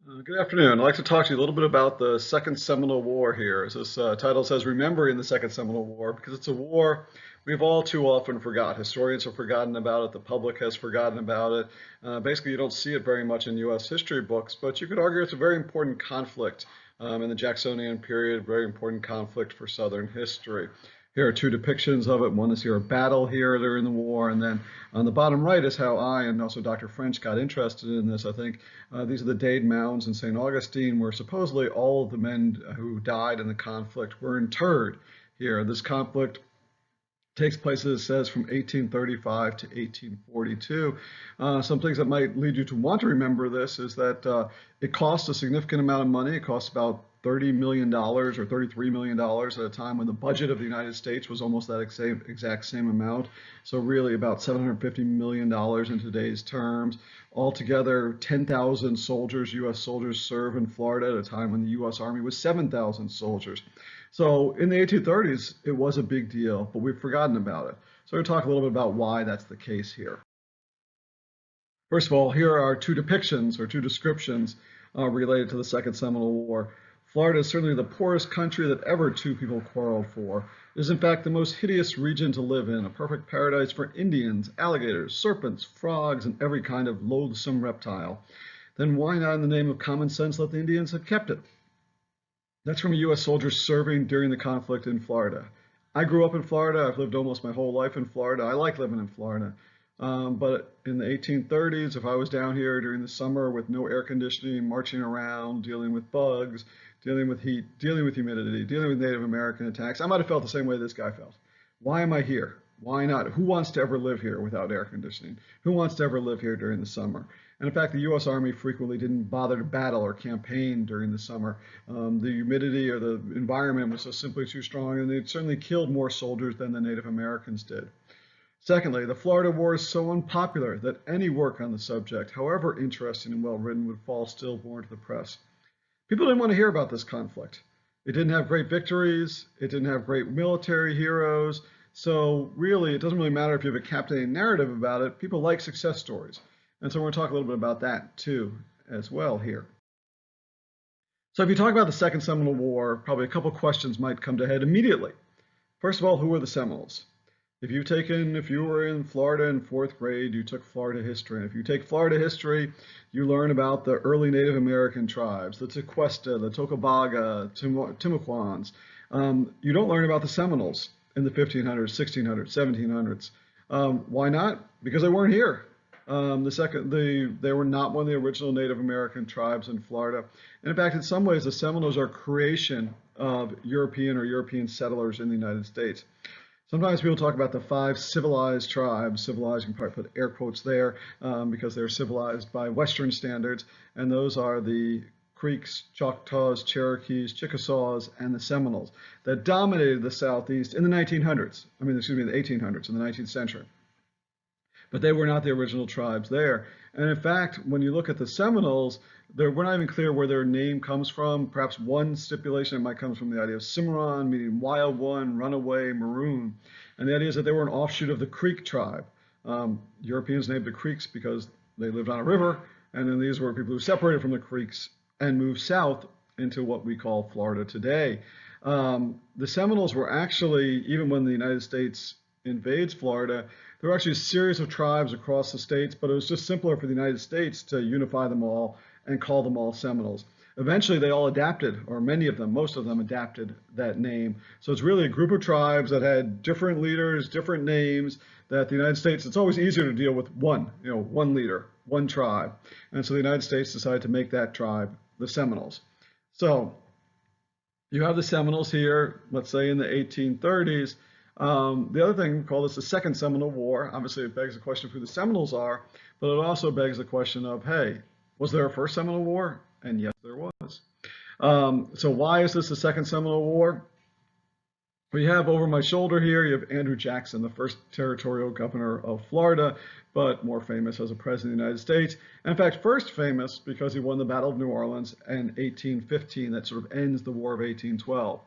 Good afternoon. I'd like to talk to you a little bit about the Second Seminole War here. As this title says, Remembering the Second Seminole War, because it's a war we've all too often forgot. Historians have forgotten about it. The public has forgotten about it. Basically, you don't see it very much in U.S. history books, but you could argue it's a very important conflict in the Jacksonian period, very important conflict for Southern history. Here are two depictions of it. One is here a battle here during the war, and then on the bottom right is how I and also Dr. French got interested in this. I think these are the Dade Mounds in St. Augustine, where supposedly all of the men who died in the conflict were interred here. This conflict takes place, as it says, from 1835 to 1842. Some things that might lead you to want to remember this is that it cost a significant amount of money. It cost about $30 million or $33 million at a time when the budget of the United States was almost that exact same amount. So really about $750 million in today's terms. Altogether, 10,000 soldiers, U.S. soldiers, serve in Florida at a time when the U.S. Army was 7,000 soldiers. So in the 1830s, it was a big deal, but we've forgotten about it. So we're going to talk a little bit about why that's the case here. First of all, here are two depictions or two descriptions related to the Second Seminole War. Florida is certainly the poorest country that ever two people quarreled for. It is in fact the most hideous region to live in, a perfect paradise for Indians, alligators, serpents, frogs, and every kind of loathsome reptile. Then why not, in the name of common sense, let the Indians have kept it? That's from a U.S. soldier serving during the conflict in Florida. I grew up in Florida. I've lived almost my whole life in Florida. I like living in Florida. But in the 1830s, if I was down here during the summer with no air conditioning, marching around, dealing with bugs, dealing with heat, dealing with humidity, dealing with Native American attacks, I might have felt the same way this guy felt. Why am I here? Why not? Who wants to ever live here without air conditioning? Who wants to ever live here during the summer? And in fact, the U.S. Army frequently didn't bother to battle or campaign during the summer. The humidity or the environment was just simply too strong, and they certainly killed more soldiers than the Native Americans did. Secondly, the Florida War is so unpopular that any work on the subject, however interesting and well written, would fall stillborn to the press. People didn't want to hear about this conflict. It didn't have great victories. It didn't have great military heroes. So really, it doesn't really matter if you have a captivating narrative about it. People like success stories. And so we're going to talk a little bit about that too as well here. So if you talk about the Second Seminole War, probably a couple questions might come to head immediately. First of all, who were the Seminoles? If you were in Florida in fourth grade, you took Florida history. And if you take Florida history, you learn about the early Native American tribes, the Tequesta, the Tocobaga, Timucuans. You don't learn about the Seminoles in the 1500s, 1600s, 1700s. Why not? Because they weren't here. They were not one of the original Native American tribes in Florida. And in fact, in some ways, the Seminoles are a creation of European settlers in the United States. Sometimes people talk about the five civilized tribes. Civilized, you can probably put air quotes there because they're civilized by Western standards. And those are the Creeks, Choctaws, Cherokees, Chickasaws, and the Seminoles that dominated the Southeast in the 1800s. The 1800s, in the 19th century. But they were not the original tribes there. And in fact, when you look at the Seminoles, we're not even clear where their name comes from. Perhaps one stipulation it might come from the idea of Cimarron, meaning wild one, runaway, maroon. And the idea is that they were an offshoot of the Creek tribe. Europeans named the Creeks because they lived on a river, and then these were people who separated from the Creeks and moved south into what we call Florida today. The Seminoles were actually, even when the United States invades Florida, there were actually a series of tribes across the states, but it was just simpler for the United States to unify them all and call them all Seminoles. Eventually, they all adapted, or many of them, most of them adapted that name. So it's really a group of tribes that had different leaders, different names, that the United States, it's always easier to deal with one leader, one tribe. And so the United States decided to make that tribe the Seminoles. So you have the Seminoles here, let's say in the 1830s. The other thing, we call this the Second Seminole War. Obviously, it begs the question of who the Seminoles are, but it also begs the question of, hey, was there a first Seminole War? And yes, there was. So why is this the Second Seminole War? We have over my shoulder here, you have Andrew Jackson, the first territorial governor of Florida, but more famous as a president of the United States. And in fact, first famous because he won the Battle of New Orleans in 1815. That sort of ends the War of 1812.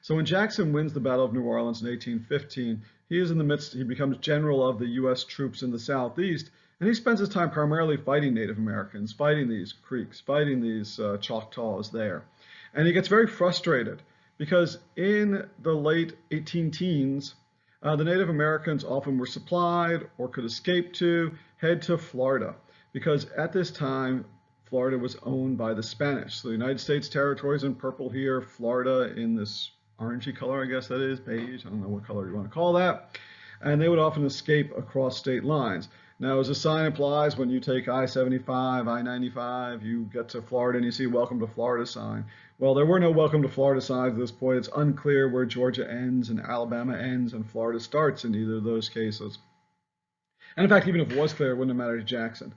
So when Jackson wins the Battle of New Orleans in 1815, he becomes general of the U.S. troops in the Southeast. And he spends his time primarily fighting Native Americans, fighting these Creeks, fighting these Choctaws there. And he gets very frustrated because in the late 18 teens, the Native Americans often were supplied or could escape to head to Florida, because at this time, Florida was owned by the Spanish. So the United States territories in purple here, Florida in this orangey color, I guess that is, beige, I don't know what color you want to call that. And they would often escape across state lines. Now, as the sign implies, when you take I-75, I-95, you get to Florida and you see Welcome to Florida sign. Well, there were no Welcome to Florida signs at this point. It's unclear where Georgia ends and Alabama ends and Florida starts in either of those cases. And in fact, even if it was clear, it wouldn't have mattered to Jackson.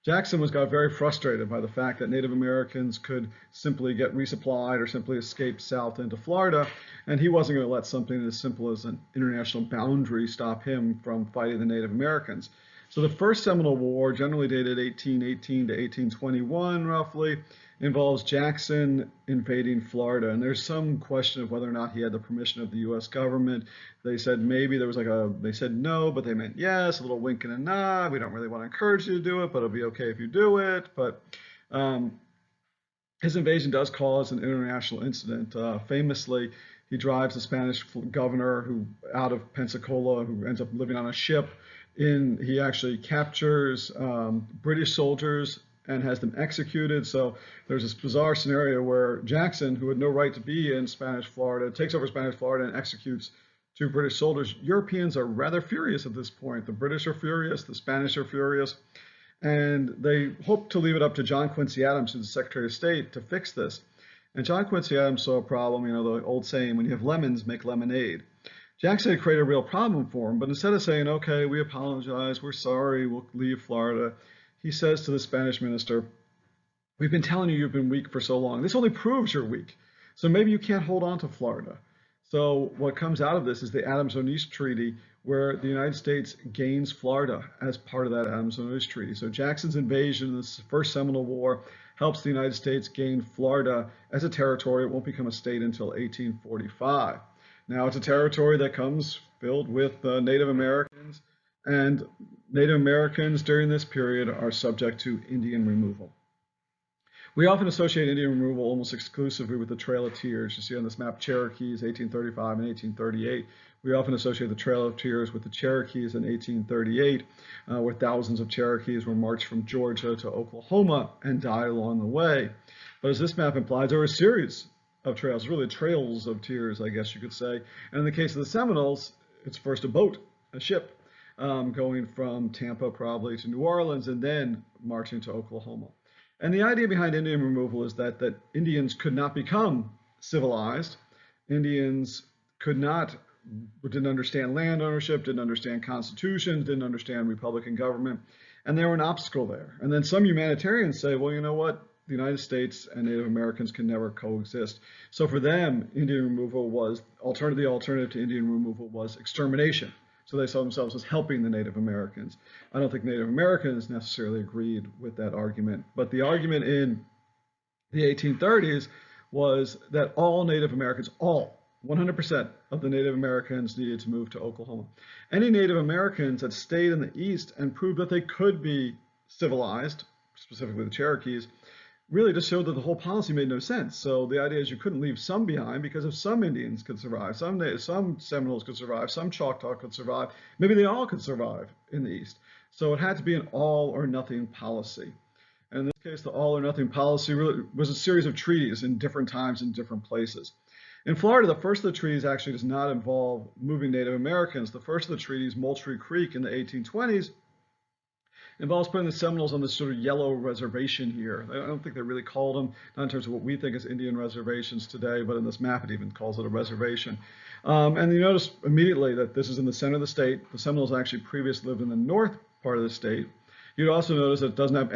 Jackson got very frustrated by the fact that Native Americans could simply get resupplied or simply escape south into Florida, and he wasn't going to let something as simple as an international boundary stop him from fighting the Native Americans. So the First Seminole War, generally dated 1818 to 1821 roughly, involves Jackson invading Florida. And there's some question of whether or not he had the permission of the U.S. government. They said maybe there was they said no, but they meant yes, a little wink and a nod. We don't really want to encourage you to do it, but it'll be okay if you do it. But his invasion does cause an international incident. Famously, he drives the Spanish governor out of Pensacola, who ends up living on a ship. He actually captures British soldiers and has them executed. So there's this bizarre scenario where Jackson, who had no right to be in Spanish Florida, takes over Spanish Florida and executes 2 British soldiers. Europeans are rather furious at this point. The British are furious, the Spanish are furious, and they hope to leave it up to John Quincy Adams, who's the Secretary of State, to fix this. And John Quincy Adams saw a problem, the old saying, when you have lemons, make lemonade. Jackson had created a real problem for him, but instead of saying, okay, we apologize, we're sorry, we'll leave Florida, he says to the Spanish minister, we've been telling you you've been weak for so long. This only proves you're weak. So maybe you can't hold on to Florida. So what comes out of this is the Adams-Onis Treaty, where the United States gains Florida as part of that Adams-Onis Treaty. So Jackson's invasion in this First Seminole War helps the United States gain Florida as a territory. It won't become a state until 1845. Now, it's a territory that comes filled with Native Americans, and Native Americans during this period are subject to Indian removal. We often associate Indian removal almost exclusively with the Trail of Tears. You see on this map Cherokees, 1835 and 1838. We often associate the Trail of Tears with the Cherokees in 1838, where thousands of Cherokees were marched from Georgia to Oklahoma and died along the way. But as this map implies, there were a series of trails, really trails of tears, I guess you could say. And in the case of the Seminoles, it's first a boat, a ship, going from Tampa probably to New Orleans and then marching to Oklahoma. And the idea behind Indian removal is that Indians could not become civilized. Indians didn't understand land ownership, didn't understand constitutions, didn't understand Republican government, and they were an obstacle there. And then some humanitarians say, well, you know what? The United States and Native Americans can never coexist. So for them, Indian removal was the alternative to Indian removal was extermination. So they saw themselves as helping the Native Americans. I don't think Native Americans necessarily agreed with that argument, but the argument in the 1830s was that all Native Americans, 100% of the Native Americans needed to move to Oklahoma. Any Native Americans that stayed in the East and proved that they could be civilized, specifically the Cherokees, really just showed that the whole policy made no sense. So the idea is you couldn't leave some behind, because if some Indians could survive, some Seminoles could survive, some Choctaw could survive, maybe they all could survive in the East. So it had to be an all or nothing policy. And in this case, the all or nothing policy really was a series of treaties in different times in different places. In Florida, the first of the treaties actually does not involve moving Native Americans. The first of the treaties, Moultrie Creek in the 1820s, involves putting the Seminoles on this sort of yellow reservation here. I don't think they really called them, not in terms of what we think is Indian reservations today, but in this map it even calls it a reservation. And you notice immediately that this is in the center of the state. The Seminoles actually previously lived in the north part of the state. You'd also notice that it doesn't have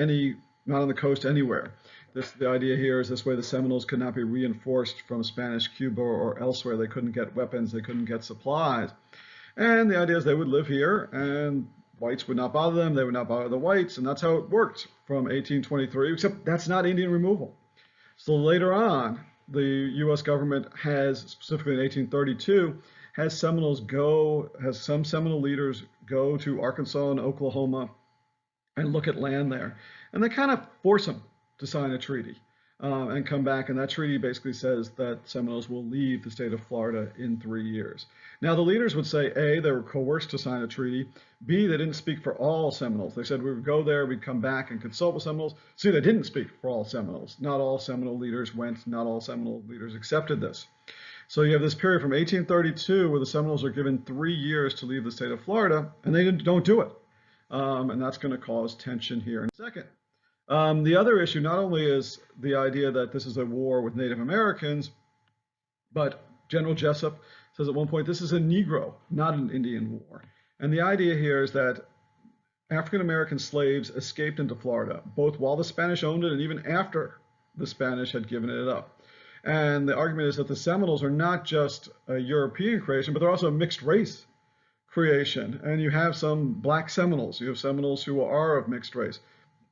not on the coast anywhere. The idea here is this way the Seminoles could not be reinforced from Spanish Cuba or elsewhere. They couldn't get weapons, they couldn't get supplies. And the idea is they would live here, and whites would not bother them, they would not bother the whites, and that's how it worked from 1823, except that's not Indian removal. So later on, the U.S. government has, specifically in 1832, has some Seminole leaders go to Arkansas and Oklahoma and look at land there. And they kind of force them to sign a treaty and come back. And that treaty basically says that Seminoles will leave the state of Florida in 3 years. Now, the leaders would say, A, they were coerced to sign a treaty. B, they didn't speak for all Seminoles. They said we would go there, we'd come back and consult with Seminoles. C, they didn't speak for all Seminoles. Not all Seminole leaders went, not all Seminole leaders accepted this. So you have this period from 1832 where the Seminoles are given 3 years to leave the state of Florida, and they don't do it. And that's going to cause tension here in a second. The other issue not only is the idea that this is a war with Native Americans, but General Jessup says at one point, this is a Negro, not an Indian war. And the idea here is that African-American slaves escaped into Florida, both while the Spanish owned it and even after the Spanish had given it up. And the argument is that the Seminoles are not just a European creation, but they're also a mixed race creation. And you have some black Seminoles. You have Seminoles who are of mixed race.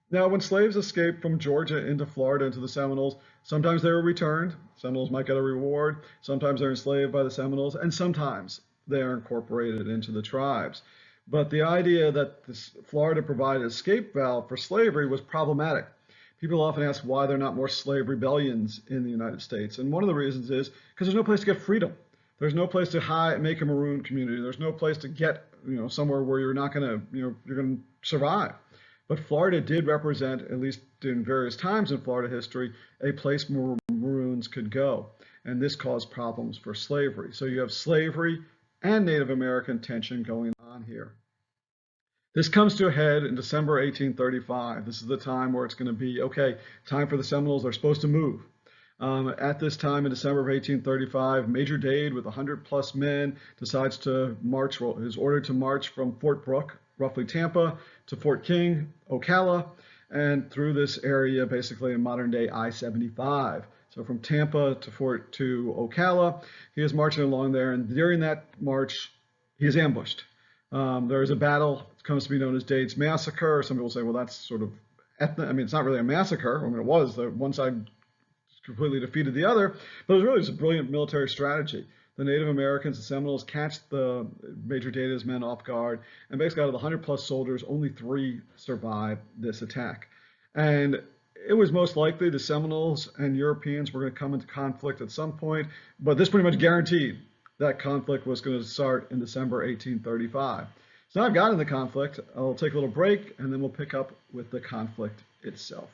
Now, when slaves escaped from Georgia into Florida, into the Seminoles, sometimes they were returned. Seminoles might get a reward. Sometimes they're enslaved by the Seminoles, and sometimes they are incorporated into the tribes. But the idea that Florida provided an escape valve for slavery was problematic. People often ask why there are not more slave rebellions in the United States. And one of the reasons is because there's no place to get freedom. There's no place to make a maroon community. There's no place to get, somewhere where you're not going to, you're going to survive. But Florida did represent, at least in various times in Florida history, a place where maroons could go. And this caused problems for slavery. So you have slavery and Native American tension going on here. This comes to a head in December 1835. This is the time where it's going to be, okay, time for the Seminoles. They're supposed to move. At this time in December of 1835, Major Dade with 100+ men decides to march, well, is ordered to march from Fort Brooke, roughly Tampa, to Fort King, Ocala, and through this area, basically in modern day I-75. So from Tampa to Ocala, he is marching along there, and during that march, he is ambushed. There is a battle, it comes to be known as Dade's Massacre. Some people say, well, that's sort of ethnic. I mean, it's not really a massacre. I mean, it was. One side completely defeated the other, but it was really just a brilliant military strategy. The Native Americans, the Seminoles, catch the Major Dade's men off guard, and basically out of the 100+ soldiers, only 3 survived this attack. And it was most likely the Seminoles and Europeans were going to come into conflict at some point, but this pretty much guaranteed that conflict was going to start in December 1835. So now I've gotten the conflict. I'll take a little break, and then we'll pick up with the conflict itself.